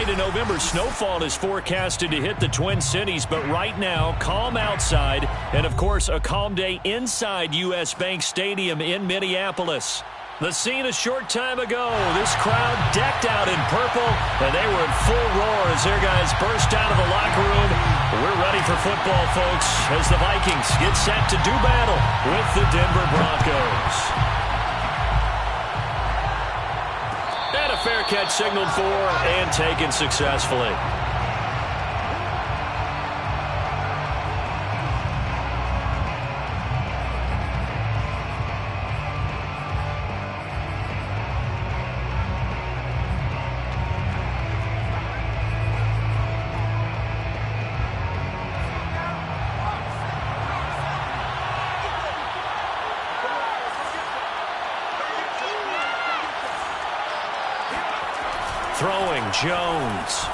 right, a November snowfall is forecasted to hit the Twin Cities, but right now, calm outside, and of course, a calm day inside U.S. Bank Stadium in Minneapolis. The scene a short time ago, this crowd decked out in purple, and they were in full roar as their guys burst out of the locker room. We're ready for football, folks, as the Vikings get set to do battle with the Denver Broncos. And a fair catch signaled for and taken successfully. Throwing, Jones.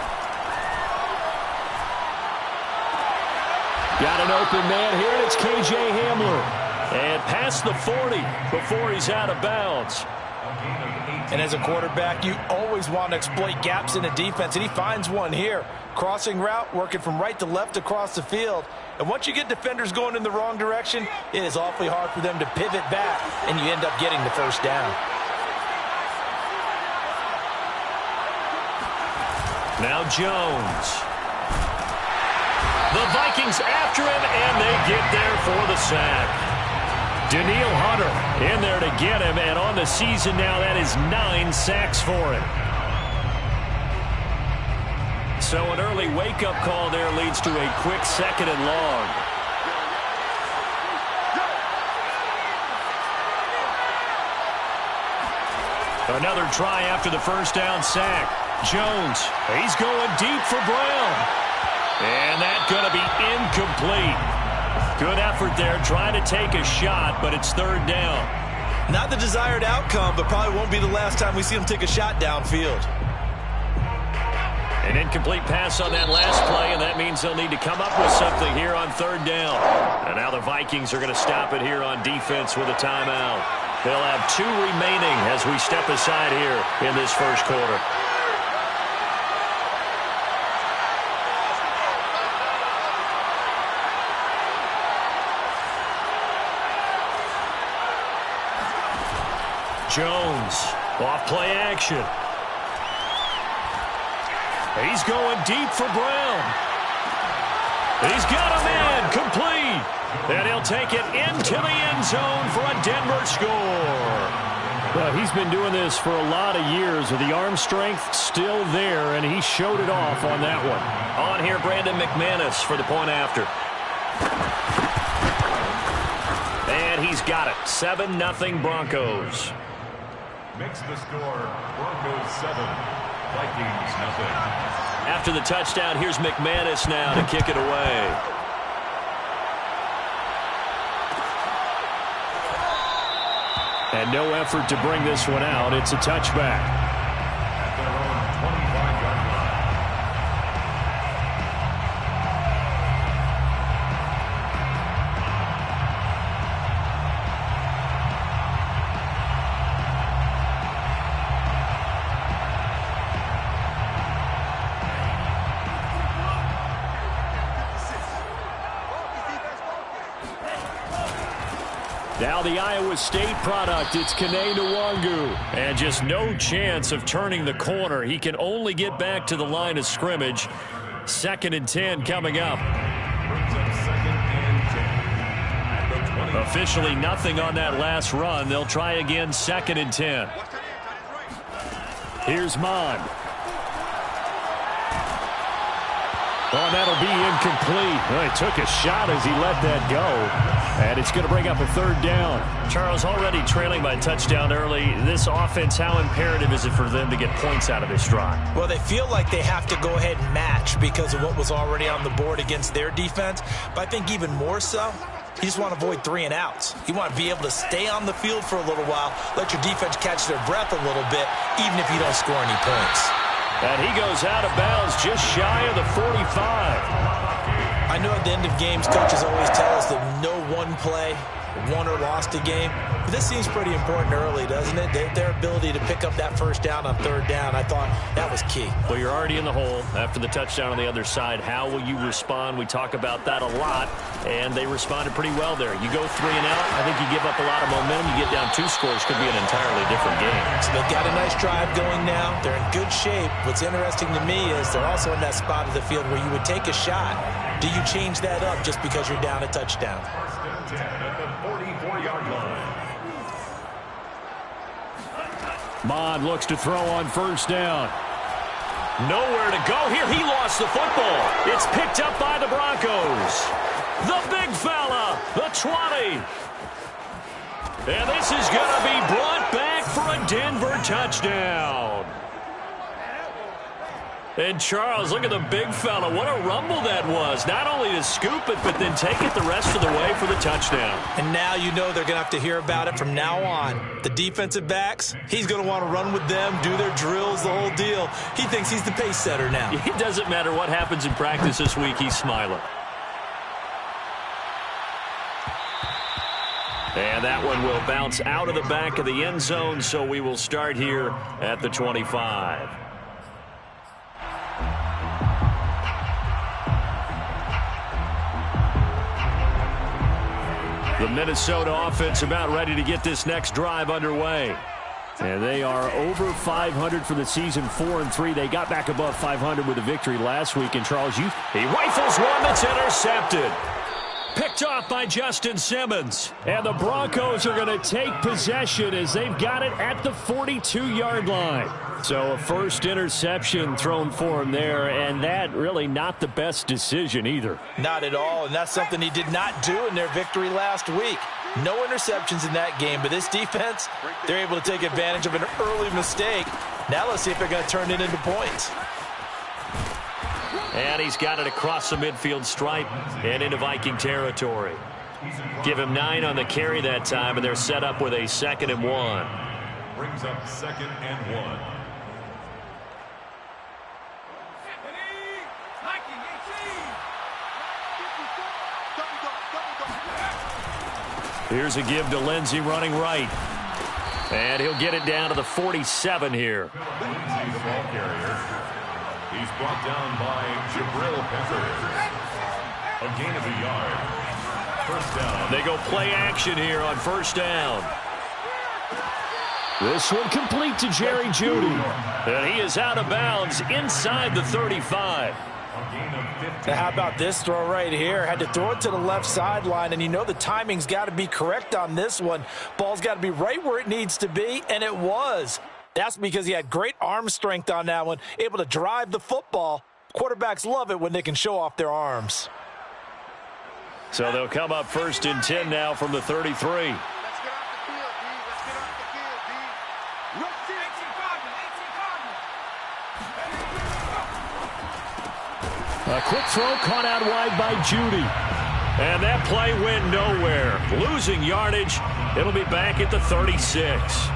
Got an open man here, and it's K.J. Hamler. And past the 40 before he's out of bounds. And as a quarterback, you always want to exploit gaps in the defense, and he finds one here. Crossing route, working from right to left across the field. And once you get defenders going in the wrong direction, it is awfully hard for them to pivot back, and you end up getting the first down. Now Jones. The Vikings after him, and they get there for the sack. Danielle Hunter in there to get him, and on the season now, that is 9 sacks for him. So an early wake-up call there leads to a quick 2nd and long. Another try after the first down sack. Jones, he's going deep for Brown. And that's going to be incomplete. Good effort there, trying to take a shot, but it's 3rd down. Not the desired outcome, but probably won't be the last time we see him take a shot downfield. An incomplete pass on that last play, and that means they'll need to come up with something here on 3rd down. And now the Vikings are going to stop it here on defense with a timeout. They'll have 2 remaining as we step aside here in this first quarter. Jones, off play action. He's going deep for Brown. He's got a man, complete. And he'll take it into the end zone for a Denver score. Well, he's been doing this for a lot of years with the arm strength still there, and he showed it off on that one. On here, Brandon McManus for the point after. And he's got it. 7-0 Broncos. Makes the score Broncos 7, Vikings 0. After the touchdown, here's McManus now to kick it away. And no effort to bring this one out. It's a touchback. At their own 25-yard line. Now the Iowa State product, it's Kene Nwangu. And just no chance of turning the corner. He can only get back to the line of scrimmage. 2nd and 10 coming up. Brings up 2nd and 10. At the 20. Officially nothing on that last run. They'll try again 2nd and 10. Here's Mon. Oh, that'll be incomplete. Well, he took a shot as he let that go. And it's going to bring up a 3rd down. Charles, already trailing by a touchdown early. This offense, how imperative is it for them to get points out of this drive? Well, they feel like they have to go ahead and match because of what was already on the board against their defense. But I think even more so, you just want to avoid 3 and outs. You want to be able to stay on the field for a little while, let your defense catch their breath a little bit, even if you don't score any points. And he goes out of bounds just shy of the 45. I know at the end of games, coaches always tell us that no one play won or lost a game. But this seems pretty important early, doesn't it? Their ability to pick up that first down on third down, I thought that was key. Well, you're already in the hole after the touchdown on the other side. How will you respond? We talk about that a lot, and they responded pretty well there. You go 3 and out, I think you give up a lot of momentum. You get down 2 scores, could be an entirely different game. So they've got a nice drive going now. They're in good shape. What's interesting to me is they're also in that spot of the field where you would take a shot. Do you change that up just because you're down a touchdown? At the 44-yard line. Mond looks to throw on first down. Nowhere to go here. He lost the football. It's picked up by the Broncos. The big fella, the 20. And this is going to be brought back for a Denver touchdown. And Charles, look at the big fella. What a rumble that was. Not only to scoop it, but then take it the rest of the way for the touchdown. And now you know they're going to have to hear about it from now on. The defensive backs, he's going to want to run with them, do their drills, the whole deal. He thinks he's the pace setter now. It doesn't matter what happens in practice this week. He's smiling. And that one will bounce out of the back of the end zone, so we will start here at the 25. The Minnesota offense about ready to get this next drive underway. And they are over 500 for the season, 4-3. They got back above 500 with a victory last week. And Charles, he rifles one that's intercepted. Picked off by Justin Simmons. And the Broncos are going to take possession as they've got it at the 42-yard line. So a first interception thrown for him there, and that really not the best decision either. Not at all, and that's something he did not do in their victory last week. No interceptions in that game, but this defense, they're able to take advantage of an early mistake. Now let's see if they're going to turn it into points. And he's got it across the midfield stripe and into Viking territory. Give him 9 on the carry that time, and they're set up with a 2nd and 1. Brings up 2nd and 1. Here's a give to Lindsey running right. And he'll get it down to the 47 here. Lindsey, the ball carrier. He's brought down by Jabril Peppers. A gain of a yard. First down. They go play action here on first down. This one complete to Jerry Jeudy. And he is out of bounds inside the 35. Now how about this throw right here? Had to throw it to the left sideline, and you know the timing's got to be correct on this one. Ball's got to be right where it needs to be, and it was. That's because he had great arm strength on that one, able to drive the football. Quarterbacks love it when they can show off their arms. So they'll come up 1st and 10 now from the 33. A quick throw caught out wide by Jeudy. And that play went nowhere. Losing yardage. It'll be back at the 36.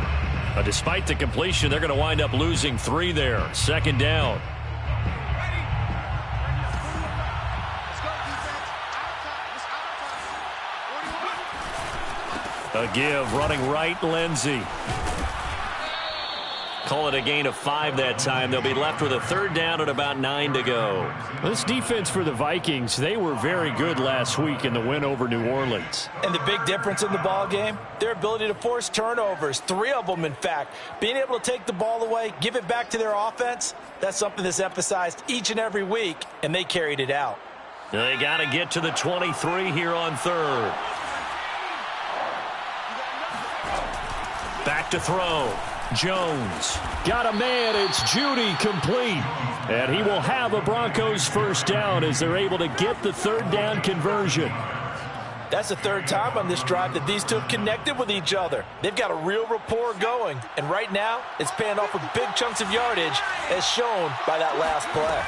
Despite the completion, they're going to wind up losing 3 there. 2nd down. A give running right, Lindsey. Call it a gain of 5 that time. They'll be left with a 3rd down and about 9 to go. This defense for the Vikings, they were very good last week in the win over New Orleans. And the big difference in the ball game, their ability to force turnovers, 3 of them in fact. Being able to take the ball away, give it back to their offense, that's something that's emphasized each and every week, and they carried it out. They got to get to the 23 here on 3rd. Back to throw. Jones got a man. It's Jeudy complete. And he will have a Broncos first down as they're able to get the 3rd down conversion. That's the 3rd time on this drive that these two have connected with each other. They've got a real rapport going. And right now, it's paying off with big chunks of yardage as shown by that last play.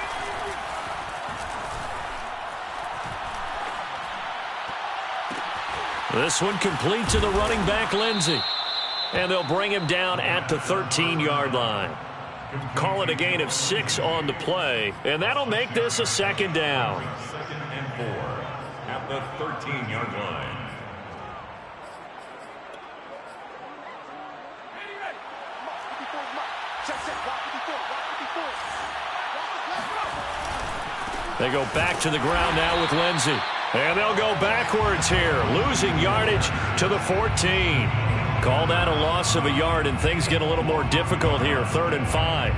This one complete to the running back, Lindsey. And they'll bring him down at the 13-yard line. Call it a gain of 6 on the play, and that'll make this a 2nd down. 2nd and 4 at the 13-yard line. They go back to the ground now with Lindsey. And they'll go backwards here, losing yardage to the 14. Call that a loss of a yard, and things get a little more difficult here, 3rd and 5.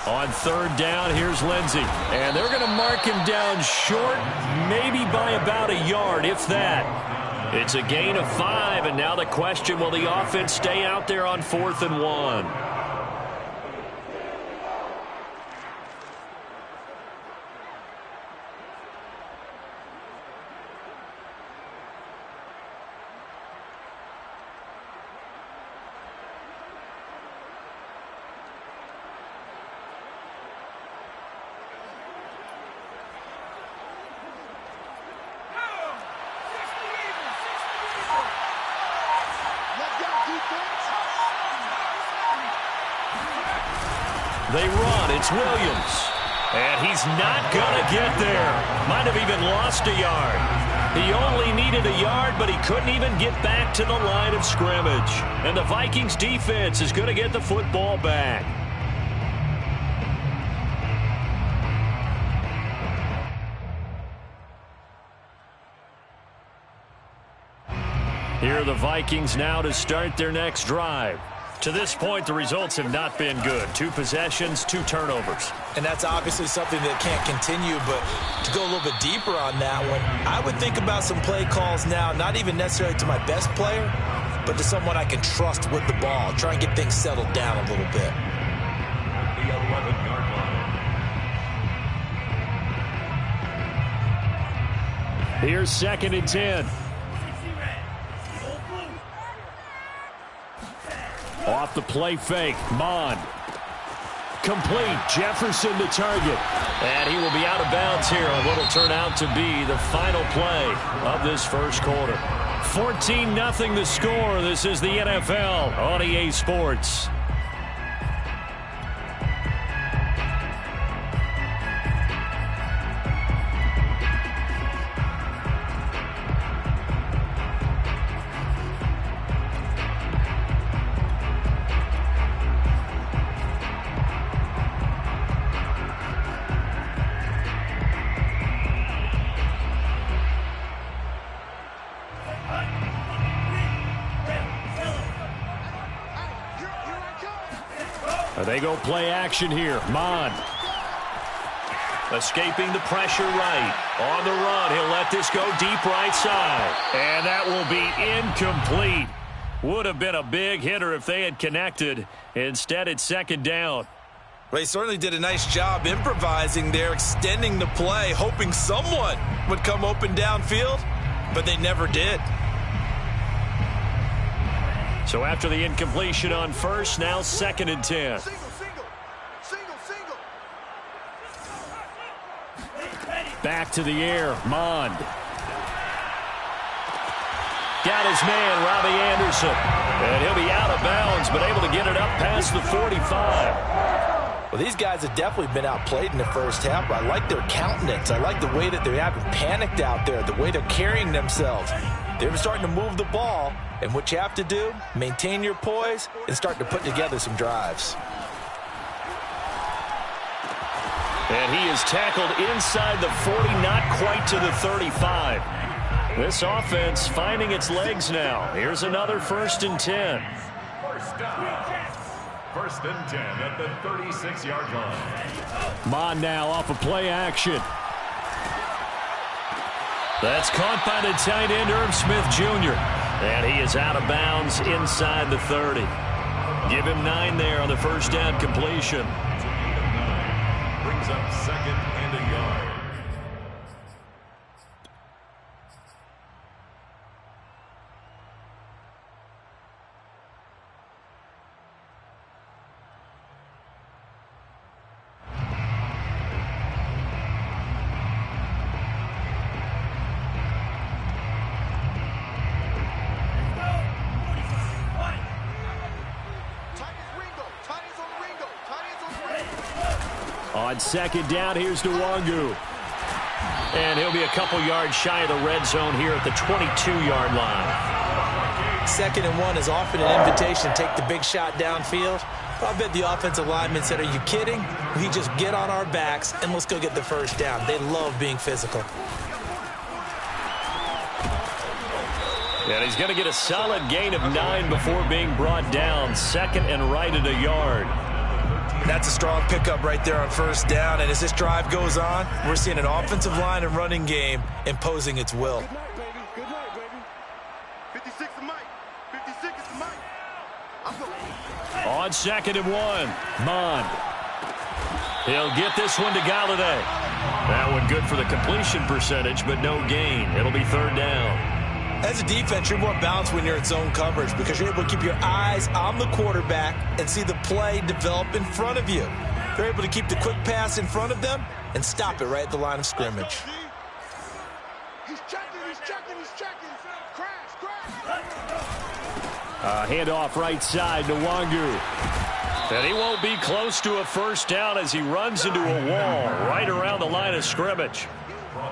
On 3rd down, here's Lindsey. And they're going to mark him down short, maybe by about a yard, if that. It's a gain of 5, and now the question, will the offense stay out there on 4th and 1? They run. It's Williams. And he's not going to get there. Might have even lost a yard. He only needed a yard, but he couldn't even get back to the line of scrimmage. And the Vikings defense is going to get the football back. Here are the Vikings now to start their next drive. To this point, the results have not been good. 2 possessions, 2 turnovers. And that's obviously something that can't continue, but to go a little bit deeper on that one, I would think about some play calls now, not even necessarily to my best player, but to someone I can trust with the ball. Try and get things settled down a little bit. The 11-yard line. Here's 2nd and 10. Off the play fake, Mond. Complete, Jefferson to target. And he will be out of bounds here on what will turn out to be the final play of this first quarter. 14-0 the score. This is the NFL on EA Sports. They go play action here. Mond. Escaping the pressure right. On the run. He'll let this go deep right side. And that will be incomplete. Would have been a big hitter if they had connected. Instead, it's 2nd down. Well, he certainly did a nice job improvising there, extending the play, hoping someone would come open downfield, but they never did. So after the incompletion on first, now 2nd and 10. Back to the air, Mond. Got his man, Robbie Anderson. And he'll be out of bounds, but able to get it up past the 45. Well, these guys have definitely been outplayed in the first half, but I like their countenance. I like the way that they haven't panicked out there, the way they're carrying themselves. They're starting to move the ball, and what you have to do, maintain your poise and start to put together some drives. And he is tackled inside the 40, not quite to the 35. This offense finding its legs now. Here's another 1st and 10. First down. 1st and 10 at the 36-yard line. Mond now off of play action. That's caught by the tight end, Irv Smith Jr. And he is out of bounds inside the 30. Give him 9 there on the first down completion. Brings up 2nd and a yard. On 2nd down, here's Nwangu. And he'll be a couple yards shy of the red zone here at the 22-yard line. 2nd and 1 is often an invitation to take the big shot downfield. I bet the offensive lineman said, are you kidding? We just get on our backs and let's go get the first down. They love being physical. And he's going to get a solid gain of 9 before being brought down. 2nd and right at a yard. That's a strong pickup right there on first down. And as this drive goes on, we're seeing an offensive line and running game imposing its will. Good night, baby. Good night, baby. 56 is Mike. 56 is Mike. I'm going. On 2nd and 1, Mond. He'll get this one to Galladay. That one good for the completion percentage, but no gain. It'll be 3rd down. As a defense, you're more balanced when you're in zone coverage because you're able to keep your eyes on the quarterback and see the play develop in front of you. They're able to keep the quick pass in front of them and stop it right at the line of scrimmage. He's checking, he's checking, he's checking. Crash, Handoff right side to Wangu. And he won't be close to a first down as he runs into a wall right around the line of scrimmage.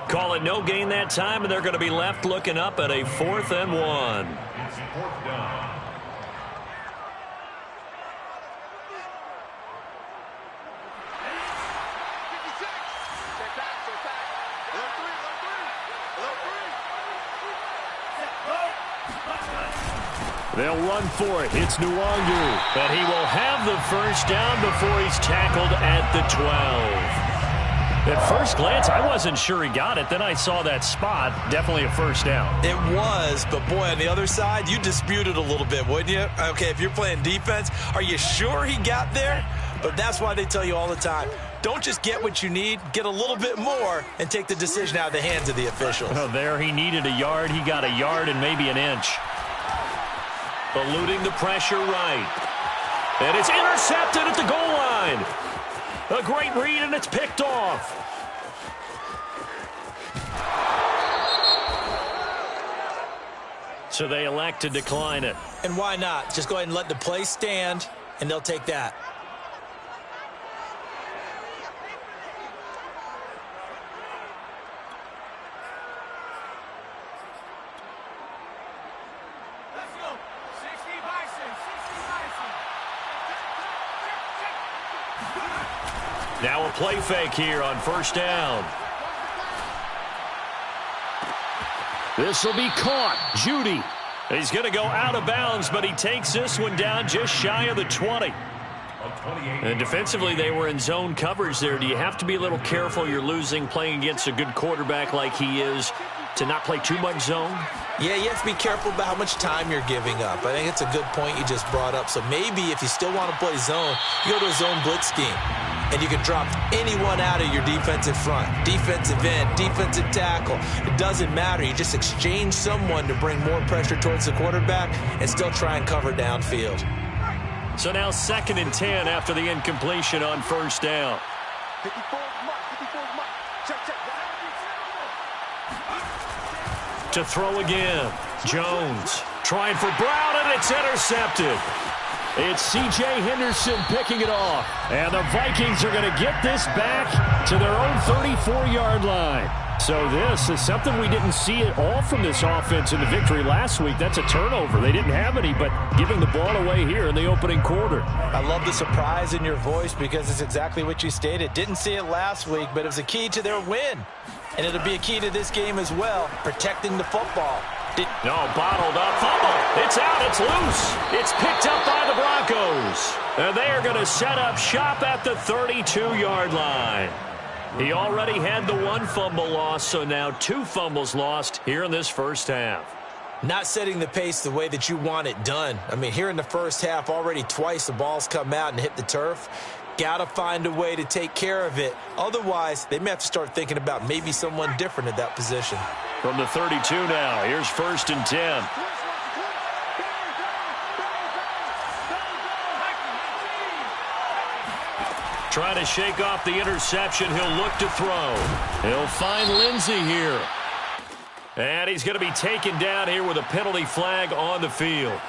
Call it no gain that time, and they're going to be left looking up at a 4th and 1. It's 4th down. They'll run for it. It's Nwangu. But he will have the first down before he's tackled at the 12. At first glance, I wasn't sure he got it. Then I saw that spot. Definitely a first down. It was, but boy, on the other side, you disputed a little bit, wouldn't you? Okay, if you're playing defense, are you sure he got there? But that's why they tell you all the time, don't just get what you need, get a little bit more and take the decision out of the hands of the officials. Oh, there he needed a yard. He got a yard and maybe an inch. Eluding the pressure right. And it's intercepted at the goal line. A great read, and it's picked off. So they elect to decline it. And why not? Just go ahead and let the play stand, and they'll take that. Now a play fake here on first down. This will be caught. Judy. He's going to go out of bounds, but he takes this one down just shy of the 20. And defensively, they were in zone coverage there. Do you have to be a little careful? You're losing playing against a good quarterback like he is to not play too much zone? Yeah, you have to be careful about how much time you're giving up. I think it's a good point you just brought up. So maybe if you still want to play zone, you go to a zone blitz scheme. And you can drop anyone out of your defensive front. Defensive end, defensive tackle. It doesn't matter. You just exchange someone to bring more pressure towards the quarterback and still try and cover downfield. So now 2nd and 10 after the incompletion on first down. 54 Mike. Check. To throw again. Jones trying for Brown, and it's intercepted. It's C.J. Henderson picking it off. And the Vikings are going to get this back to their own 34-yard line. So this is something we didn't see at all from this offense in the victory last week. That's a turnover. They didn't have any, but giving the ball away here in the opening quarter. I love the surprise in your voice because it's exactly what you stated. Didn't see it last week, but it was a key to their win. And it'll be a key to this game as well, protecting the football. No, bottled up. Fumble. It's out. It's loose. It's picked up by the Broncos. And they are going to set up shop at the 32-yard line. He already had the 1 fumble loss, so now 2 fumbles lost here in this first half. Not setting the pace the way that you want it done. I mean, here in the first half, already twice the ball's come out and hit the turf. Got to find a way to take care of it. Otherwise, they may have to start thinking about maybe someone different at that position. From the 32 now, here's 1st and 10. Trying to shake off the interception. He'll look to throw. He'll find Lindsey here. And he's going to be taken down here with a penalty flag on the field.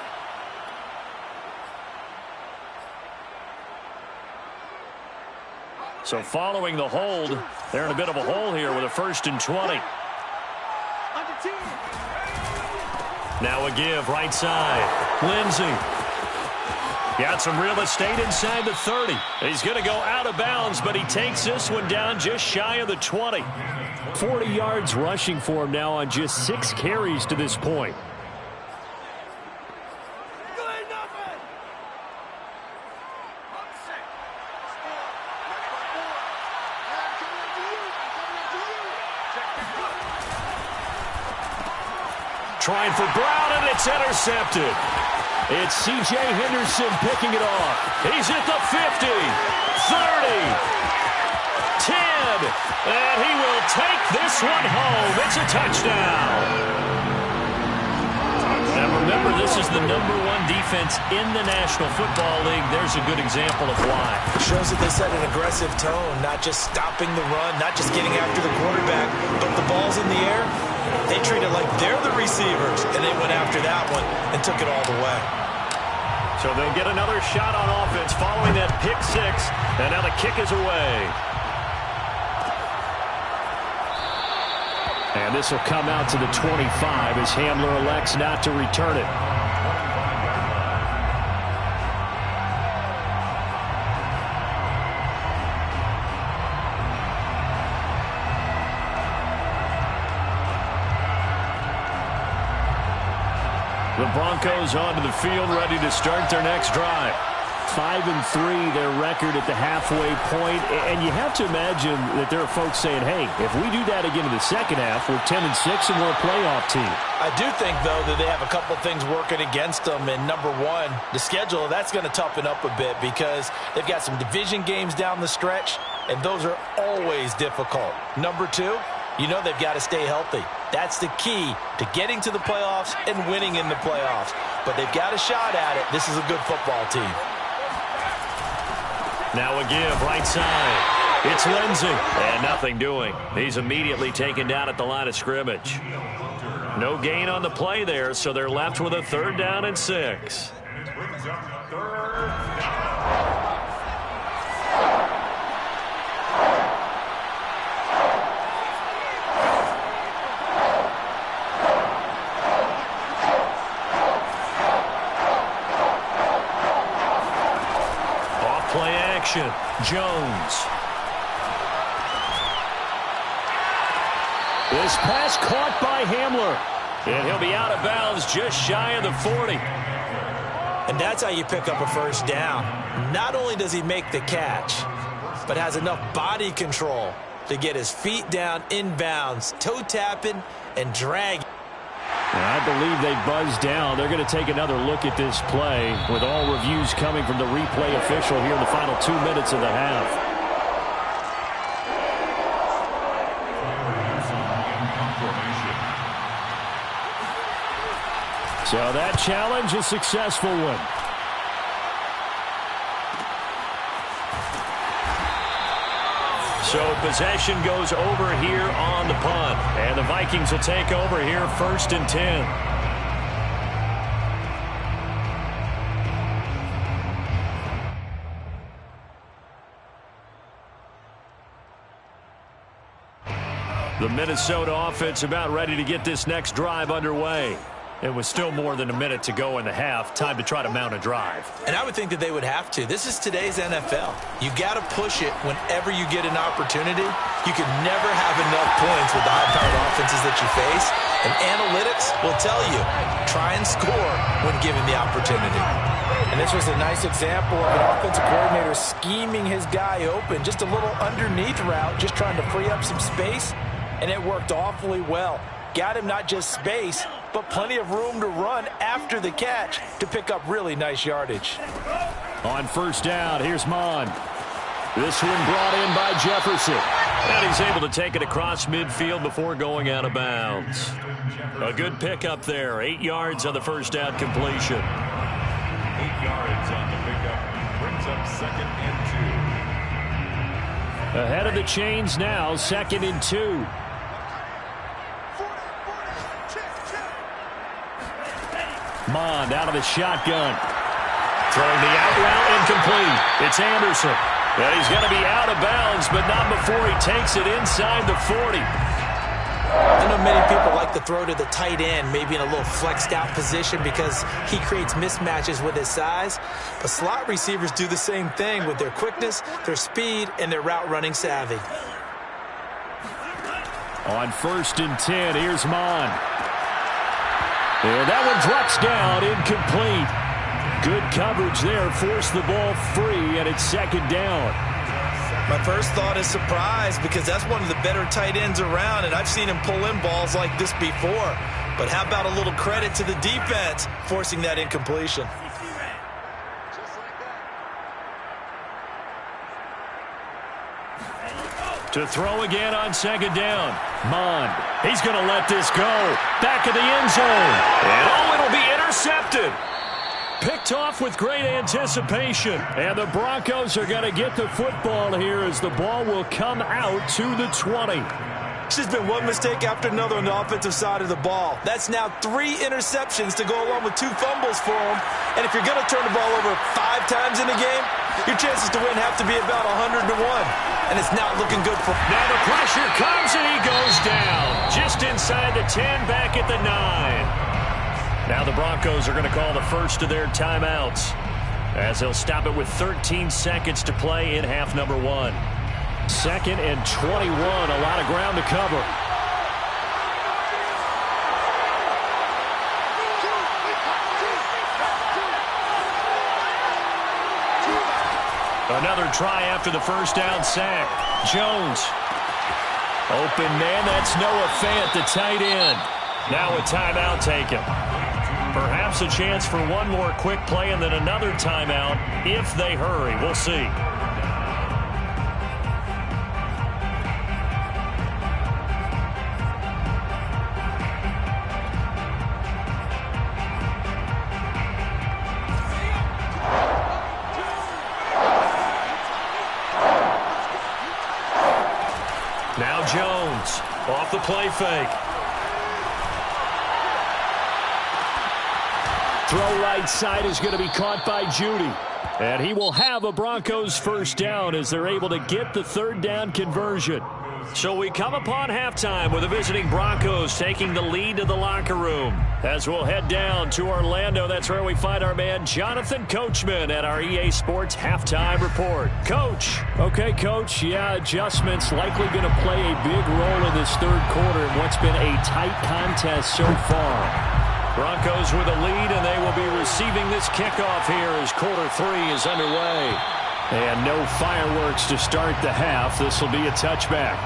So following the hold, they're in a bit of a hole here with a 1st and 20. Now a give right side. Lindsey. Got some real estate inside the 30. He's going to go out of bounds, but he takes this one down just shy of the 20. 40 yards rushing for him now on just 6 carries to this point. Trying for Brown, and it's intercepted. It's C.J. Henderson picking it off. He's at the 50, 30, 10, and he will take this one home. It's a touchdown. And remember, this is the #1 defense in the National Football League. There's a good example of why. It shows that they set an aggressive tone, not just stopping the run, not just getting after the quarterback, but the ball's in the air. They treat it like they're the receivers, and they went after that one and took it all the way. So they'll get another shot on offense following that pick 6, and now the kick is away. And this will come out to the 25 as Hamler elects not to return it. The Broncos onto the field, ready to start their next drive. 5-3, their record at the halfway point. And you have to imagine that there are folks saying, hey, if we do that again in the second half, we're 10-6 and we're a playoff team. I do think, though, that they have a couple things working against them. And number one, the schedule, that's going to toughen up a bit because they've got some division games down the stretch, and those are always difficult. Number two, you know they've got to stay healthy. That's the key to getting to the playoffs and winning in the playoffs. But they've got a shot at it. This is a good football team. Now a give, right side. It's Lindsey. And nothing doing. He's immediately taken down at the line of scrimmage. No gain on the play there, so they're left with a 3rd down and 6. Brings up 3rd down. Play action. Jones. This pass caught by Hamler. And he'll be out of bounds just shy of the 40. And that's how you pick up a 1st down. Not only does he make the catch, but has enough body control to get his feet down inbounds, toe tapping, and dragging. I believe they buzzed down. They're going to take another look at this play with all reviews coming from the replay official here in the final 2 minutes of the half. So that challenge, a successful one. So possession goes over here on the punt. And the Vikings will take over here 1st and 10. The Minnesota offense about ready to get this next drive underway. It was still more than a minute to go in the half. Time to try to mount a drive. And I would think that they would have to. This is today's NFL. You got to push it whenever you get an opportunity. You can never have enough points with the high-powered offenses that you face. And analytics will tell you, try and score when given the opportunity. And this was a nice example of an offensive coordinator scheming his guy open. Just a little underneath route, just trying to free up some space. And it worked awfully well. Got him not just space, but plenty of room to run after the catch to pick up really nice yardage. On 1st down, here's Mon. This one brought in by Jefferson. And he's able to take it across midfield before going out of bounds. A good pickup there. 8 yards on the 1st down completion. 8 yards on the pickup. Brings up 2nd and 2. Ahead of the chains now, 2nd and 2. Mond out of the shotgun. Throwing the out route incomplete. It's Anderson. And he's going to be out of bounds, but not before he takes it inside the 40. I know many people like to throw to the tight end, maybe in a little flexed out position because he creates mismatches with his size. But slot receivers do the same thing with their quickness, their speed, and their route running savvy. On 1st and 10, here's Mon. And that one drops down, incomplete. Good coverage there, forced the ball free, and it's 2nd down. My first thought is surprise because that's one of the better tight ends around, and I've seen him pull in balls like this before. But how about a little credit to the defense forcing that incompletion? To throw again on 2nd down. Mon, he's going to let this go. Back of the end zone. And oh, it'll be intercepted. Picked off with great anticipation. And the Broncos are going to get the football here as the ball will come out to the 20. It's just been one mistake after another on the offensive side of the ball. That's now 3 interceptions to go along with 2 fumbles for him. And if you're going to turn the ball over 5 times in a game, your chances to win have to be about 100 to 1. And it's not looking good for him. Now the pressure comes and he goes down. Just inside the 10, back at the 9. Now the Broncos are going to call the first of their timeouts as they'll stop it with 13 seconds to play in half number 1. 2nd and 21, a lot of ground to cover. Another try after the first down sack. Jones. Open man, that's Noah Fant, the tight end. Now a timeout taken. Perhaps a chance for one more quick play and then another timeout if they hurry. We'll see. Now Jones off the play fake. Throw right side is going to be caught by Judy. And he will have a Broncos first down as they're able to get the 3rd down conversion. So we come upon halftime with the visiting Broncos taking the lead to the locker room. As we'll head down to Orlando, that's where we find our man Jonathan Coachman at our EA Sports Halftime Report. Coach. Okay, Coach. Yeah, adjustments likely going to play a big role in this 3rd quarter in what's been a tight contest so far. Broncos with a lead, and they will be receiving this kickoff here as quarter 3 is underway. And no fireworks to start the half. This will be a touchback.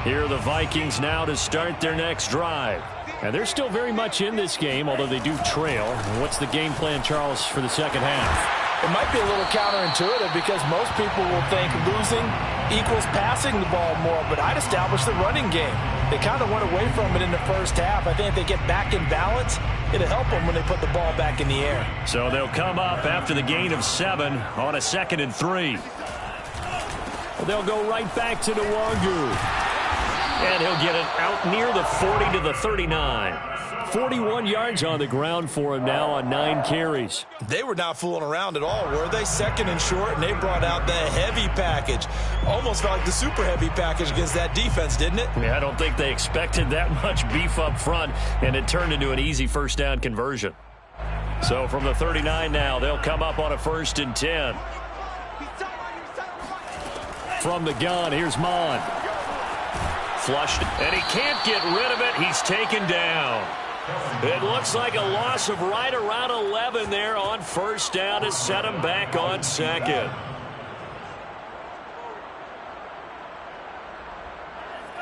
Here are the Vikings now to start their next drive. And they're still very much in this game, although they do trail. What's the game plan, Charles, for the 2nd half? It might be a little counterintuitive because most people will think losing equals passing the ball more, but I'd establish the running game. They kind of went away from it in the first half. I think if they get back in balance, it'll help them when they put the ball back in the air. So they'll come up after the gain of 7 on a 2nd and 3. They'll go right back to Nwangu. And he'll get it out near the 40 to the 39. 41 yards on the ground for him now on 9 carries. They were not fooling around at all, were they? 2nd and short, and they brought out the heavy package. Almost felt like the super heavy package against that defense, didn't it? Yeah, I don't think they expected that much beef up front, and it turned into an easy first down conversion. So from the 39 now, they'll come up on a 1st and 10. From the gun, here's Mon. Flushed, and he can't get rid of it. He's taken down. It looks like a loss of right around 11 there on 1st down to set him back on 2nd.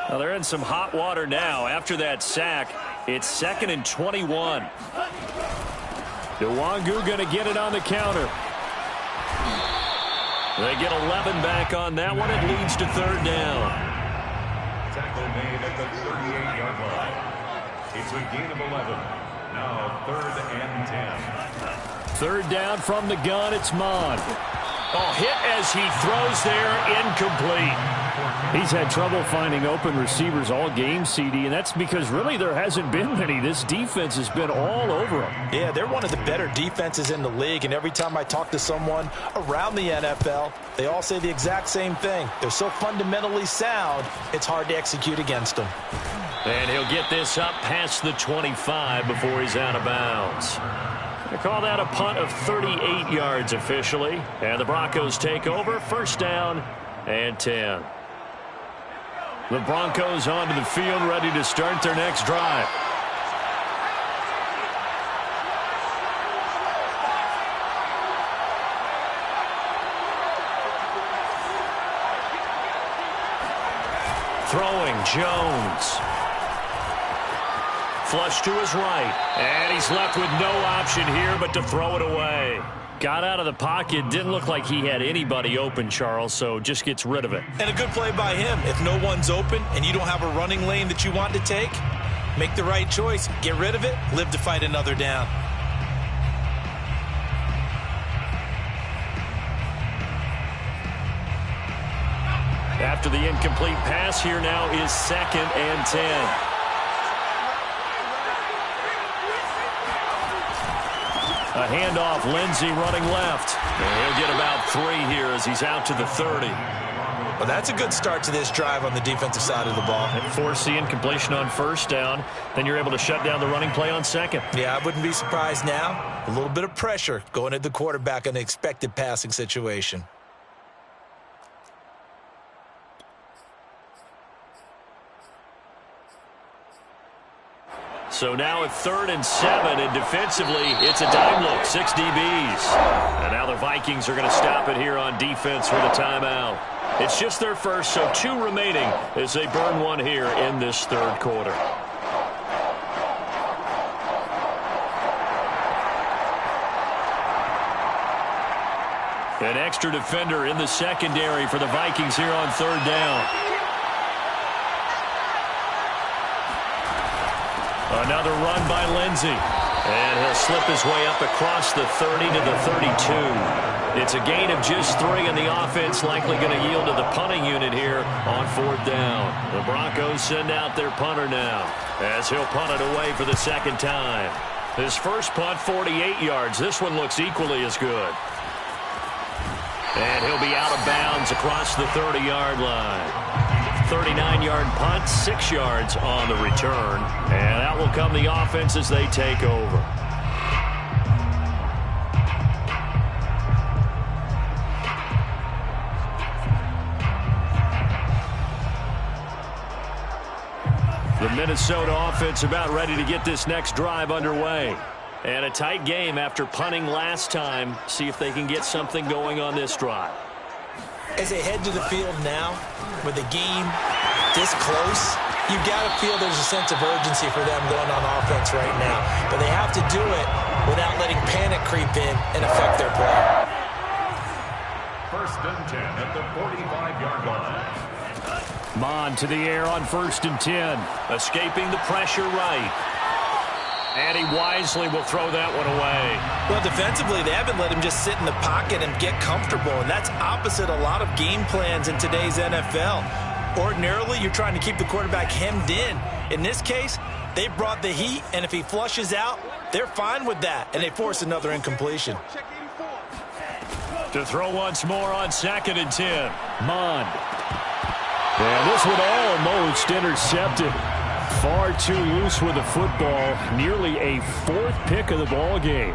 Well, they're in some hot water now. After that sack, it's 2nd and 21. Nwangu going to get it on the counter. They get 11 back on that one. It leads to 3rd down. Tackle made at the 38-yard line. It's a gain of 11. Now 3rd and 10. 3rd down from the gun. It's Mon. Oh, hit as he throws there, incomplete. He's had trouble finding open receivers all game, CD, and that's because really there hasn't been many. This defense has been all over him. Yeah, they're one of the better defenses in the league, and every time I talk to someone around the NFL, they all say the exact same thing. They're so fundamentally sound, it's hard to execute against them. And he'll get this up past the 25 before he's out of bounds. They call that a punt of 38 yards officially. And the Broncos take over. First down and 10. The Broncos onto the field, ready to start their next drive. Throwing, Jones. Flush to his right, and he's left with no option here but to throw it away. Got out of the pocket, didn't look like he had anybody open, Charles, so just gets rid of it. And a good play by him. If no one's open and you don't have a running lane that you want to take, make the right choice. Get rid of it, live to fight another down. After the incomplete pass, here now is 2nd and 10. A handoff, Lindsey running left. And he'll get about 3 here as he's out to the 30. Well, that's a good start to this drive on the defensive side of the ball. And force the incompletion on first down. Then you're able to shut down the running play on second. Yeah, I wouldn't be surprised now. A little bit of pressure going at the quarterback in an expected passing situation. So now at 3rd and 7, and defensively, it's a dime look, 6 DBs. And now the Vikings are going to stop it here on defense with a timeout. It's just their first, so 2 remaining as they burn 1 here in this 3rd quarter. An extra defender in the secondary for the Vikings here on 3rd down. Another run by Lindsey. And he'll slip his way up across the 30 to the 32. It's a gain of just 3, and the offense likely going to yield to the punting unit here on 4th down. The Broncos send out their punter now as he'll punt it away for the 2nd time. His first punt, 48 yards. This one looks equally as good. And he'll be out of bounds across the 30-yard line. 39-yard punt, 6 yards on the return. And out will come the offense as they take over. The Minnesota offense about ready to get this next drive underway. And a tight game after punting last time. See if they can get something going on this drive. As they head to the field now, with the game this close, you've got to feel there's a sense of urgency for them going on offense right now. But they have to do it without letting panic creep in and affect their play. 1st and 10 at the 45-yard line. Mon to the air on 1st and 10. Escaping the pressure right. And he wisely will throw that one away. Well, defensively, they haven't let him just sit in the pocket and get comfortable, and that's opposite a lot of game plans in today's NFL. Ordinarily, you're trying to keep the quarterback hemmed in. In this case, they brought the heat, and if he flushes out, they're fine with that, and they force another incompletion. To throw once more on 2nd and 10. Mon. And this one almost intercepted. Far too loose with the football. Nearly a 4th pick of the ball game.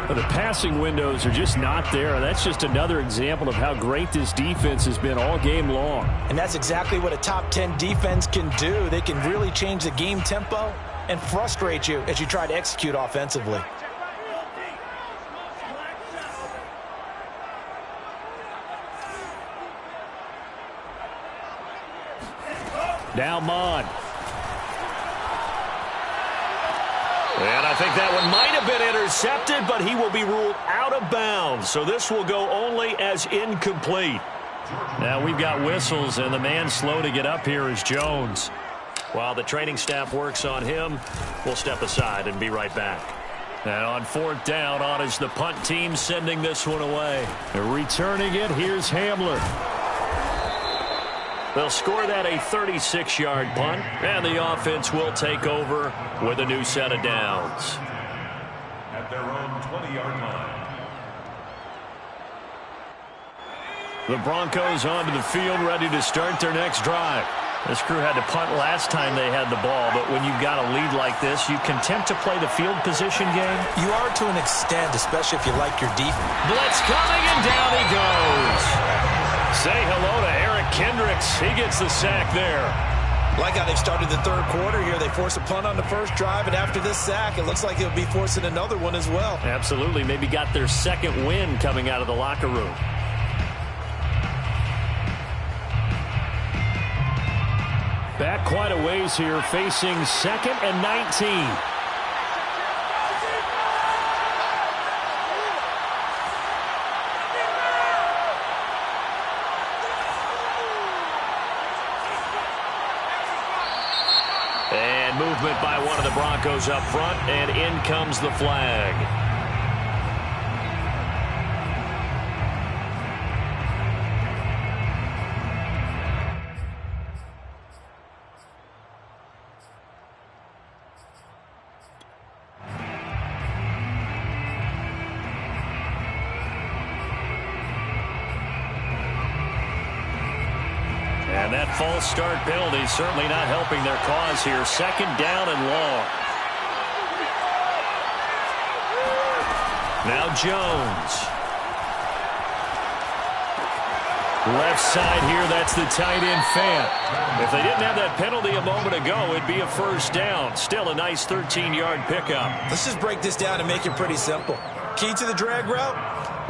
But the passing windows are just not there. That's just another example of how great this defense has been all game long. And that's exactly what a top 10 defense can do. They can really change the game tempo and frustrate you as you try to execute offensively. Now Mon. And I think that one might have been intercepted, but he will be ruled out of bounds. So this will go only as incomplete. Now we've got whistles, and the man slow to get up here is Jones. While the training staff works on him, we'll step aside and be right back. And on 4th down, on is the punt team sending this one away. Returning it, here's Hamler. They'll score that a 36-yard punt, and the offense will take over with a new set of downs. At their own 20-yard line. The Broncos onto the field, ready to start their next drive. This crew had to punt last time they had the ball, but when you've got a lead like this, you content to play the field position game? You are to an extent, especially if you like your defense. Blitz coming, and down he goes. Say hello to Eric Kendricks. He gets the sack there. Like how they've started the third quarter here. They force a punt on the first drive, and after this sack, it looks like they'll be forcing another one as well. Absolutely. Maybe got their second win coming out of the locker room. Back quite a ways here, facing 2nd and 19. And movement by one of the Broncos up front, and in comes the flag. And that false start penalty certainly not helping their cause here. 2nd down and long. Now Jones. Left side here, that's the tight end Fant. If they didn't have that penalty a moment ago, it'd be a first down. Still a nice 13-yard pickup. Let's just break this down and make it pretty simple. Key to the drag route,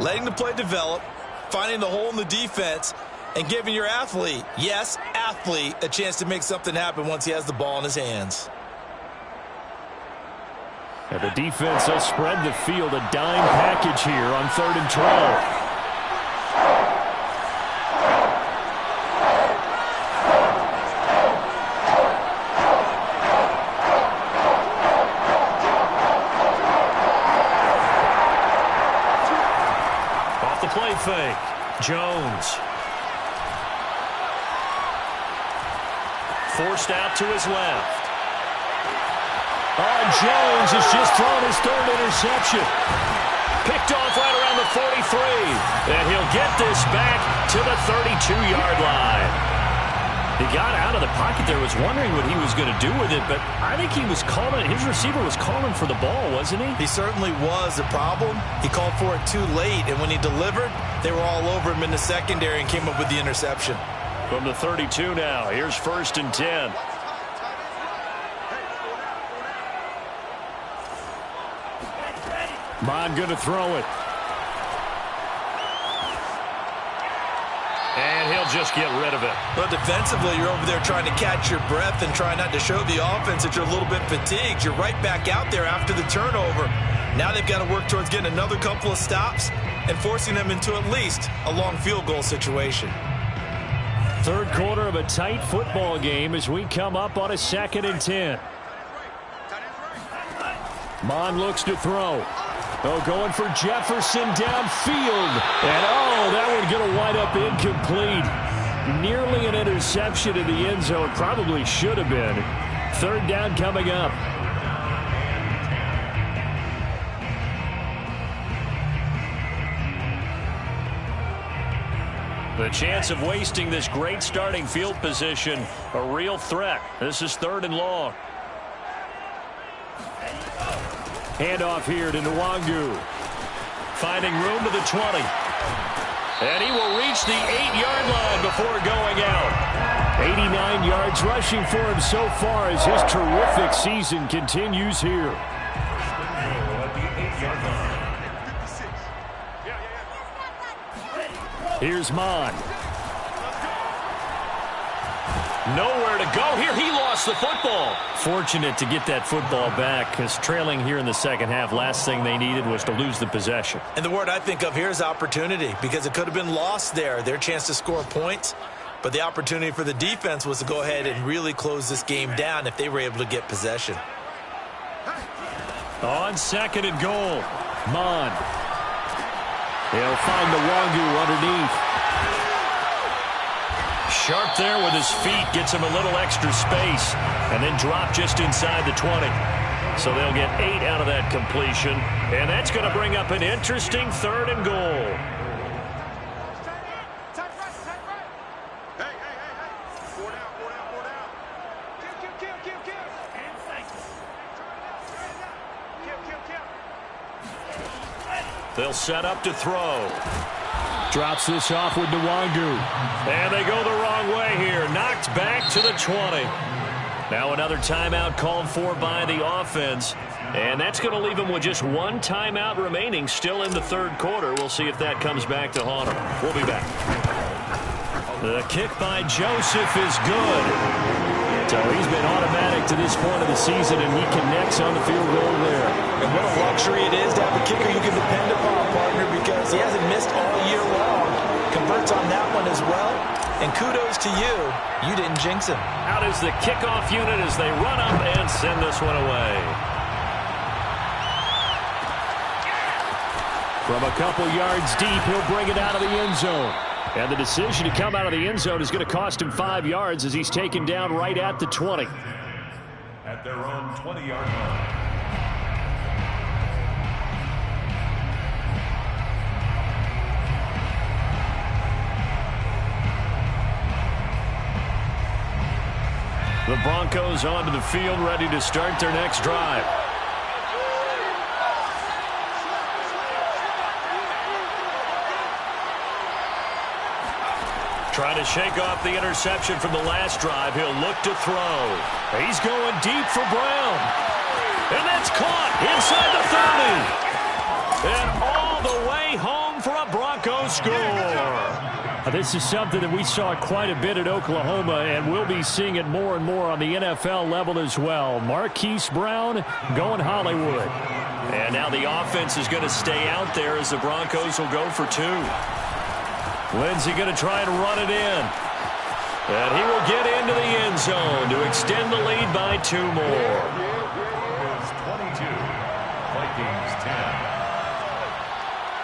letting the play develop, finding the hole in the defense, and giving your athlete, yes, athlete, a chance to make something happen once he has the ball in his hands. And the defense will spread the field, a dime package here on 3rd and 12. Off the play fake, Jones. Forced out to his left. Oh, Jones has just thrown his 3rd interception. Picked off right around the 43. And he'll get this back to the 32-yard line. He got out of the pocket there, was wondering what he was going to do with it, but I think he was calling, his receiver was calling for the ball, wasn't he? He certainly was. The problem, he called for it too late, and when he delivered, they were all over him in the secondary and came up with the interception. From the 32 now, here's 1st and 10. Mon going to throw it. And he'll just get rid of it. But defensively, you're over there trying to catch your breath and try not to show the offense that you're a little bit fatigued. You're right back out there after the turnover. Now they've got to work towards getting another couple of stops and forcing them into at least a long field goal situation. 3rd quarter of a tight football game as we come up on a 2nd and 10. Mon looks to throw. Oh, going for Jefferson downfield. And, oh, that one going to wind up incomplete. Nearly an interception in the end zone. Probably should have been. 3rd down coming up. The chance of wasting this great starting field position, a real threat. This is 3rd and long. Handoff here to Nwangu. Finding room to the 20. And he will reach the 8-yard line before going out. 89 yards rushing for him so far as his terrific season continues here. Here's Mon. Nowhere to go here. He lost the football. Fortunate to get that football back, because trailing here in the second half, last thing they needed was to lose the possession. And the word I think of here is opportunity, because it could have been lost there. Their chance to score points, but the opportunity for the defense was to go ahead and really close this game down if they were able to get possession. On 2nd and goal. Mon. He'll find the Wangu underneath. Sharp there with his feet. Gets him a little extra space. And then drop just inside the 20. So they'll get 8 out of that completion. And that's going to bring up an interesting 3rd and goal. They'll set up to throw. Drops this off with Nwangu. And they go the wrong way here. Knocked back to the 20. Now another timeout called for by the offense. And that's going to leave them with just 1 timeout remaining still in the 3rd quarter. We'll see if that comes back to haunt them. We'll be back. The kick by Joseph is good. So he's been automatic to this point of the season, and he connects on the field goal there. And what a luxury it is to have a kicker you can depend upon, partner, because he hasn't missed all year long. Converts on that one as well. And kudos to you. You didn't jinx him. Out is the kickoff unit as they run up and send this one away. From a couple yards deep, he'll bring it out of the end zone. And the decision to come out of the end zone is going to cost him 5 yards as he's taken down right at the 20. At their own 20-yard line. The Broncos onto the field, ready to start their next drive. Trying to shake off the interception from the last drive. He'll look to throw. He's going deep for Brown. And that's caught inside the 30. And all the way home for a Broncos score. This is something that we saw quite a bit at Oklahoma, and we'll be seeing it more and more on the NFL level as well. Marquise Brown going Hollywood. And now the offense is going to stay out there as the Broncos will go for 2. Lindsey going to try and run it in. And he will get into the end zone to extend the lead by 2 more. 22, Vikings 10.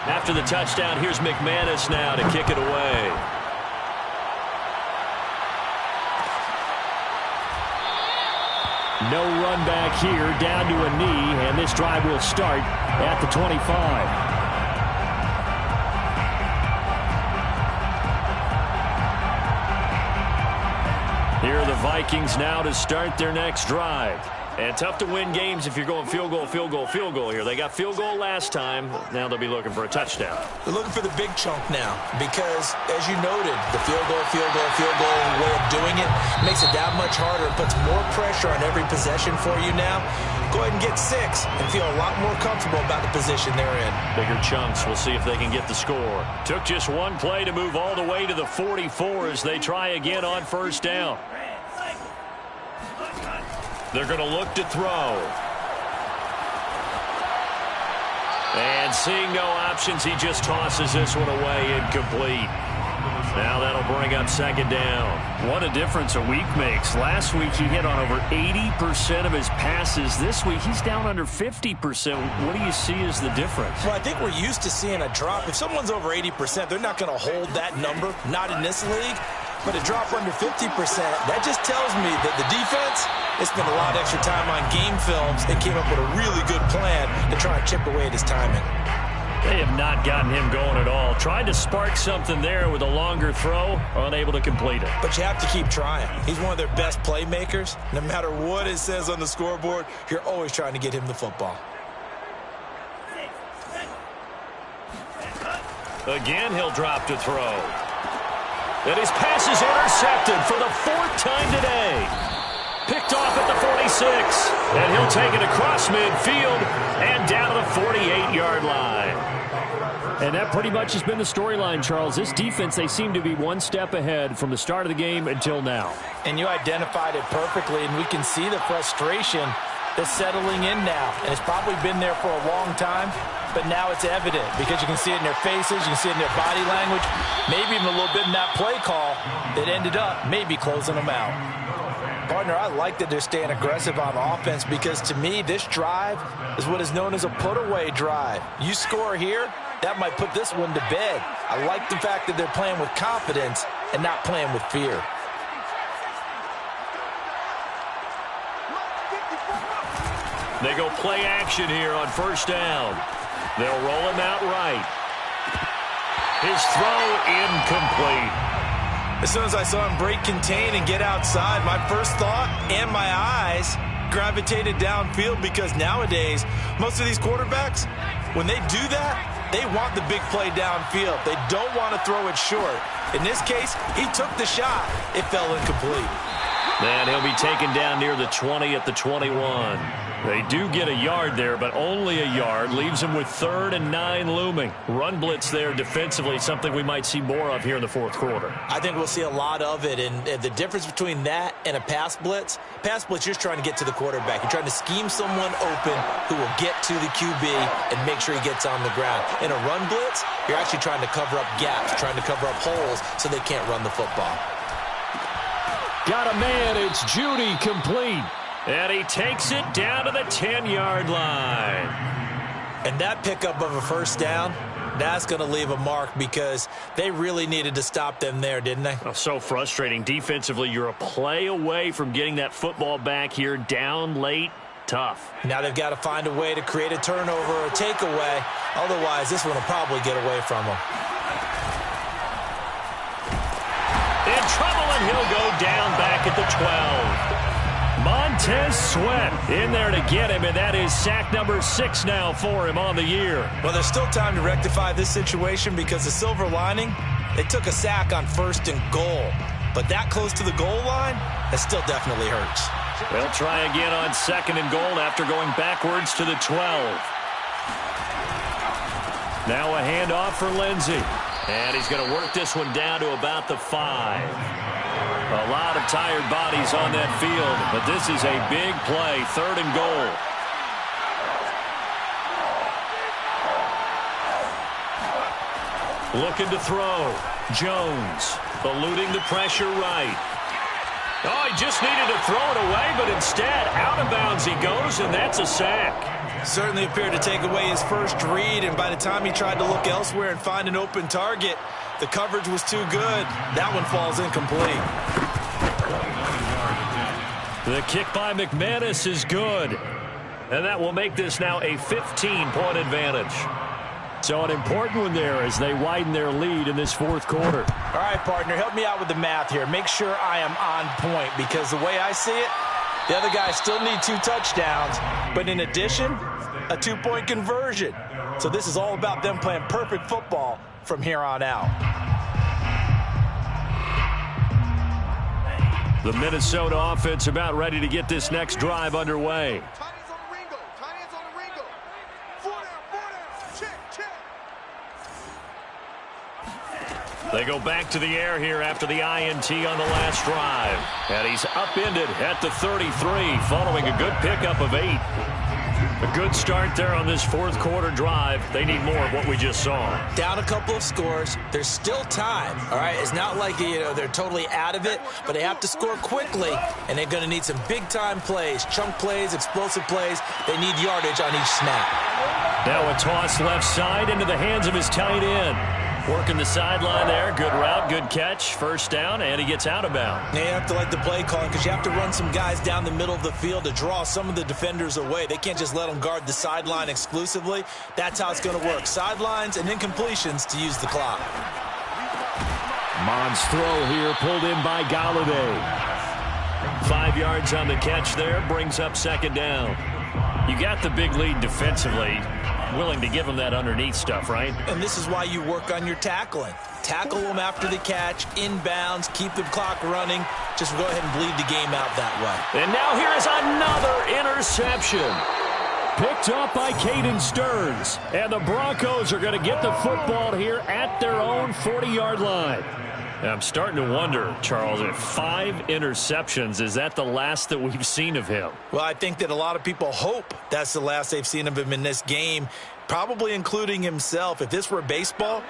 After the touchdown, here's McManus now to kick it away. No run back here, down to a knee, and this drive will start at the 25. Here are the Vikings now to start their next drive. And tough to win games if you're going field goal, field goal, field goal here. They got field goal last time. Now they'll be looking for a touchdown. They're looking for the big chunk now because, as you noted, the field goal way of doing it makes it that much harder. It puts more pressure on every possession for you now. Go ahead and get 6 and feel a lot more comfortable about the position they're in. Bigger chunks. We'll see if they can get the score. Took just 1 play to move all the way to the 44 as they try again on first down. They're going to look to throw. And seeing no options, he just tosses this one away incomplete. Now that'll bring up 2nd down. What a difference a week makes. Last week he hit on over 80% of his passes. This week he's down under 50%. What do you see as the difference? Well, I think we're used to seeing a drop. If someone's over 80%, they're not going to hold that number, not in this league. But a drop under 50%, that just tells me that the defense has spent a lot of extra time on game films and came up with a really good plan to try and chip away at his timing. They have not gotten him going at all. Tried to spark something there with a longer throw, unable to complete it. But you have to keep trying. He's one of their best playmakers. No matter what it says on the scoreboard, you're always trying to get him the football. Again, he'll drop to throw. And his pass is intercepted for the 4th time today. Picked off at the 46. And he'll take it across midfield and down to the 48-yard line. And that pretty much has been the storyline, Charles. This defense, they seem to be 1 step ahead from the start of the game until now. And you identified it perfectly, and we can see the frustration that's settling in now. And it's probably been there for a long time. But now it's evident because you can see it in their faces, you can see it in their body language, maybe even a little bit in that play call that ended up maybe closing them out. Partner, I like that they're staying aggressive on offense because, to me, this drive is what is known as a put-away drive. You score here, that might put this one to bed. I like the fact that they're playing with confidence and not playing with fear. They go play action here on first down. They'll roll him out right. His throw incomplete. As soon as I saw him break contain and get outside, my first thought and my eyes gravitated downfield because nowadays, most of these quarterbacks, when they do that, they want the big play downfield. They don't want to throw it short. In this case, he took the shot. It fell incomplete. And he'll be taken down near the 20 at the 21. They do get a yard there, but only a yard. Leaves them with 3rd and 9 looming. Run blitz there defensively, something we might see more of here in the fourth quarter. I think we'll see a lot of it, and the difference between that and a pass blitz, you're just trying to get to the quarterback. You're trying to scheme someone open who will get to the QB and make sure he gets on the ground. In a run blitz, you're actually trying to cover up gaps, trying to cover up holes so they can't run the football. Got a man. It's Judy, complete. And he takes it down to the 10-yard line. And that pickup of a first down, that's going to leave a mark because they really needed to stop them there, didn't they? Oh, so frustrating. Defensively, you're a play away from getting that football back here down late. Tough. Now they've got to find a way to create a turnover or a takeaway. Otherwise, this one will probably get away from them. In trouble, and he'll go down back at the 12. Montez Sweat in there to get him, and that is sack number 6 now for him on the year. Well, there's still time to rectify this situation because the silver lining, they took a sack on 1st and goal. But that close to the goal line, that still definitely hurts. They'll try again on 2nd and goal after going backwards to the 12. Now a handoff for Lindsey. And he's going to work this one down to about the 5. A lot of tired bodies on that field, but this is a big play, 3rd and goal. Looking to throw. Jones eluding the pressure right. Oh, he just needed to throw it away, but instead, out of bounds he goes, and that's a sack. Certainly appeared to take away his first read, and by the time he tried to look elsewhere and find an open target, the coverage was too good. That one falls incomplete. The kick by McManus is good. And that will make this now a 15-point advantage. So an important one there as they widen their lead in this fourth quarter. All right, partner, help me out with the math here. Make sure I am on point because the way I see it, the other guys still need 2 touchdowns. But in addition, a 2-point conversion. So this is all about them playing perfect football from here on out. The Minnesota offense about ready to get this next drive underway. They go back to the air here after the INT on the last drive. And he's upended at the 33 following a good pickup of 8. A good start there on this fourth quarter drive. They need more of what we just saw. Down a couple of scores. There's still time. All right, it's not like they're totally out of it, but they have to score quickly, and they're going to need some big-time plays, chunk plays, explosive plays. They need yardage on each snap. Now a toss left side into the hands of his tight end. Working the sideline there. Good route, good catch. First down, and he gets out of bounds. You have to like the play calling because you have to run some guys down the middle of the field to draw some of the defenders away. They can't just let them guard the sideline exclusively. That's how it's going to work. Sidelines and then completions to use the clock. Mond's throw here pulled in by Galladay. 5 yards on the catch there. Brings up second down. You got the big lead defensively. Willing to give them that underneath stuff, right? And this is why you work on your tackling. Tackle them after the catch, inbounds, keep the clock running. Just go ahead and bleed the game out that way. And now here is another interception. Picked up by Caden Stearns. And the Broncos are going to get the football here at their own 40-yard line. I'm starting to wonder, Charles, if 5 interceptions, is that the last that we've seen of him? Well, I think that a lot of people hope that's the last they've seen of him in this game, probably including himself. If this were baseball,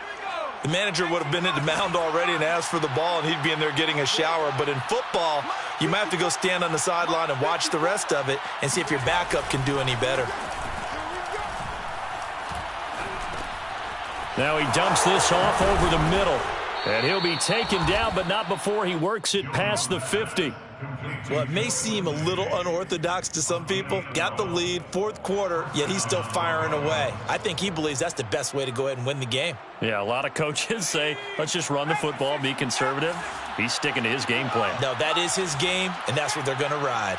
the manager would have been at the mound already and asked for the ball, and he'd be in there getting a shower. But in football, you might have to go stand on the sideline and watch the rest of it and see if your backup can do any better. Now he dumps this off over the middle. And he'll be taken down, but not before he works it past the 50. Well, it may seem a little unorthodox to some people. Got the lead, fourth quarter, yet he's still firing away. I think he believes that's the best way to go ahead and win the game. Yeah, a lot of coaches say, let's just run the football, be conservative. He's sticking to his game plan. No, that is his game, and that's what they're going to ride.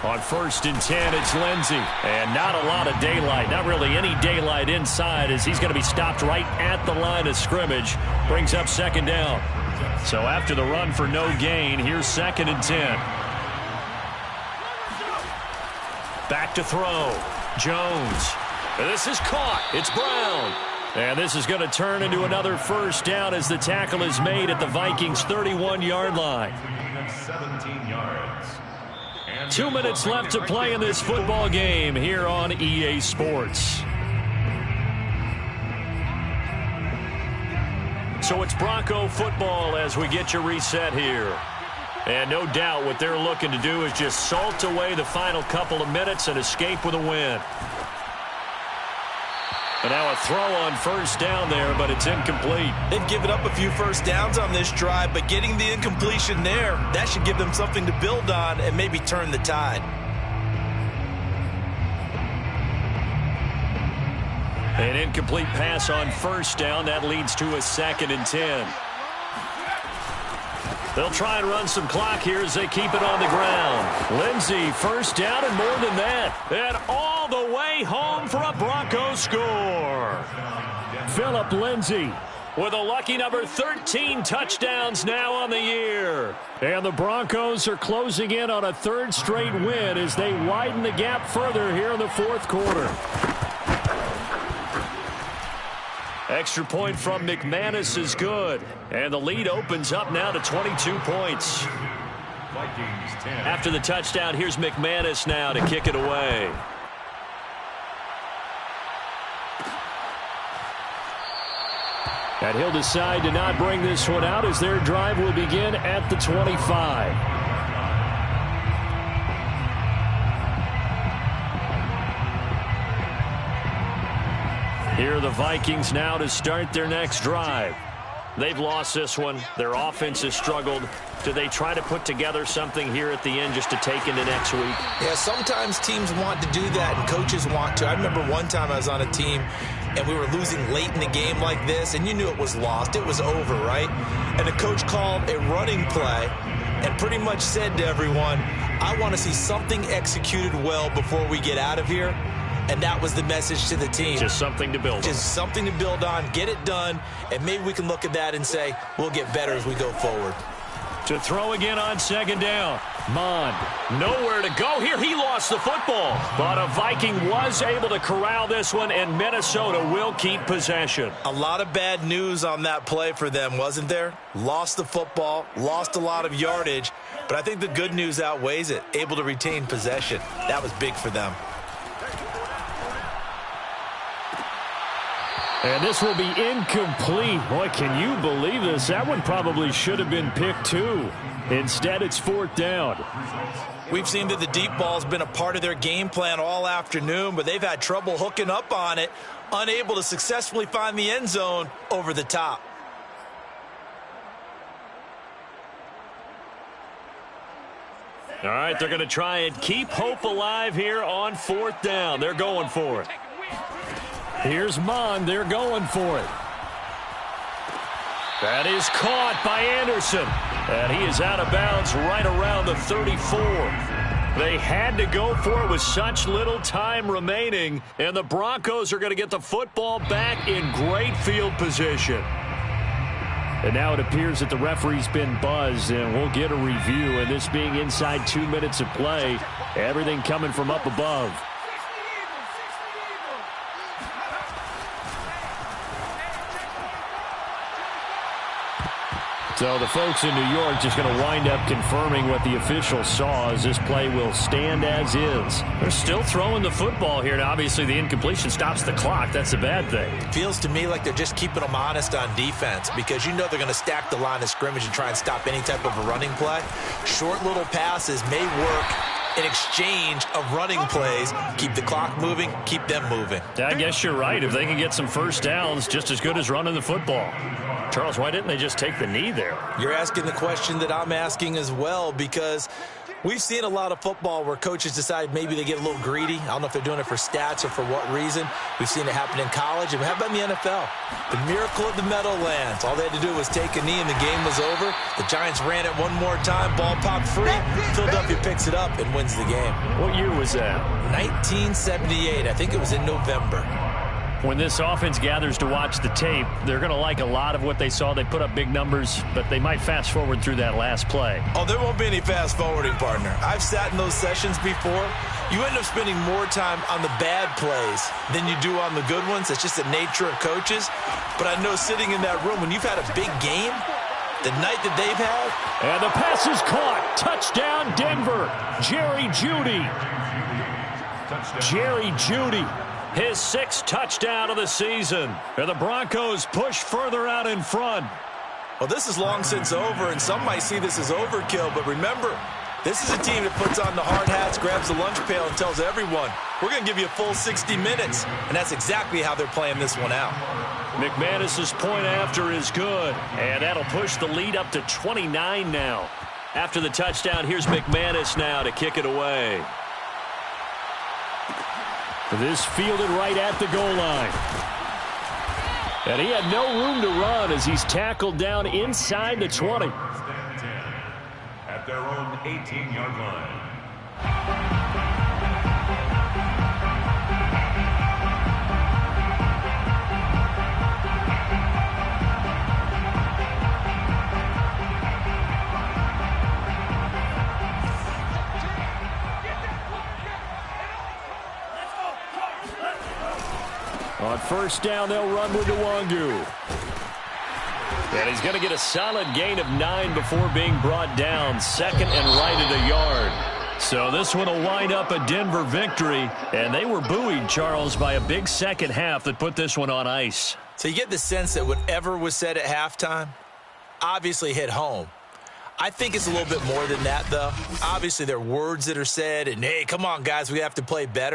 On 1st and 10, it's Lindsey. And not a lot of daylight, not really any daylight inside, as he's going to be stopped right at the line of scrimmage. Brings up 2nd down. So after the run for no gain, here's 2nd and 10. Back to throw. Jones. This is caught. It's Brown. And this is going to turn into another 1st down as the tackle is made at the Vikings' 31-yard line. 17 yards. 2 minutes left to play in this football game here on EA Sports. So it's Bronco football as we get you reset here. And no doubt what they're looking to do is just salt away the final couple of minutes and escape with a win. And now a throw on 1st down there, but it's incomplete. They've given up a few first downs on this drive, but getting the incompletion there, that should give them something to build on and maybe turn the tide. An incomplete pass on 1st down. That leads to a 2nd and 10. They'll try and run some clock here as they keep it on the ground. Lindsey, 1st down and more than that. And all the way home for a Broncos score. Phillip Lindsey with a lucky number 13 touchdowns now on the year. And the Broncos are closing in on a 3rd straight win as they widen the gap further here in the 4th quarter. Extra point from McManus is good. And the lead opens up now to 22 points. Vikings 10. After the touchdown, here's McManus now to kick it away. And he'll decide to not bring this one out as their drive will begin at the 25. Here are the Vikings now to start their next drive. They've lost this one. Their offense has struggled. Do they try to put together something here at the end just to take into next week? Yeah, sometimes teams want to do that and coaches want to. I remember one time I was on a team and we were losing late in the game like this, and you knew it was lost. It was over, right? And the coach called a running play and pretty much said to everyone, I want to see something executed well before we get out of here. And that was the message to the team. Just something to build on. Just something to build on, get it done, and maybe we can look at that and say, we'll get better as we go forward. To throw again on 2nd down. Mond, nowhere to go here. He lost the football. But a Viking was able to corral this one, and Minnesota will keep possession. A lot of bad news on that play for them, wasn't there? Lost the football, lost a lot of yardage, but I think the good news outweighs it. Able to retain possession. That was big for them. And this will be incomplete. Boy, can you believe this? That one probably should have been picked too. Instead, it's 4th down. We've seen that the deep ball's been a part of their game plan all afternoon, but they've had trouble hooking up on it, unable to successfully find the end zone over the top. All right, they're going to try and keep hope alive here on 4th down. They're going for it. Here's Mond. They're going for it. That is caught by Anderson. And he is out of bounds right around the 34. They had to go for it with such little time remaining. And the Broncos are going to get the football back in great field position. And now it appears that the referee's been buzzed, and we'll get a review. And this being inside 2 minutes of play, everything coming from up above. So the folks in New York just going to wind up confirming what the official saw, as this play will stand as is. They're still throwing the football here, and obviously the incompletion stops the clock. That's a bad thing. It feels to me like they're just keeping them honest on defense, because you know they're going to stack the line of scrimmage and try and stop any type of a running play. Short little passes may work in exchange of running plays. Keep the clock moving, keep them moving. I guess you're right. If they can get some first downs, just as good as running the football. Charles, why didn't they just take the knee there? You're asking the question that I'm asking as well, because we've seen a lot of football where coaches decide maybe they get a little greedy. I don't know if they're doing it for stats or for what reason. We've seen it happen in college, and how about in the NFL? The miracle of the Meadowlands. All they had to do was take a knee, and the game was over. The Giants ran it one more time. Ball popped free. Philadelphia picks it up and wins the game. What year was that? 1978. I think it was in November. When this offense gathers to watch the tape, they're going to like a lot of what they saw. They put up big numbers, but they might fast forward through that last play. Oh, there won't be any fast forwarding, partner. I've sat in those sessions before. You end up spending more time on the bad plays than you do on the good ones. It's just the nature of coaches. But I know sitting in that room, when you've had a big game, the night that they've had. And the pass is caught. Touchdown, Denver. Jerry Jeudy. Jerry Jeudy. His 6th touchdown of the season. And the Broncos push further out in front. Well, this is long since over, and some might see this as overkill. But remember, this is a team that puts on the hard hats, grabs the lunch pail, and tells everyone, we're going to give you a full 60 minutes. And that's exactly how they're playing this one out. McManus's point after is good. And that'll push the lead up to 29 now. After the touchdown, here's McManus now to kick it away. This fielded right at the goal line. And he had no room to run as he's tackled down inside the 20. At their own 18-yard line. On first down, they'll run with Nwangu. And he's going to get a solid gain of 9 before being brought down. Second and right at a yard. So this one will wind up a Denver victory. And they were buoyed, Charles, by a big second half that put this one on ice. So you get the sense that whatever was said at halftime obviously hit home. I think it's a little bit more than that, though. Obviously, there are words that are said, and, hey, come on, guys, we have to play better.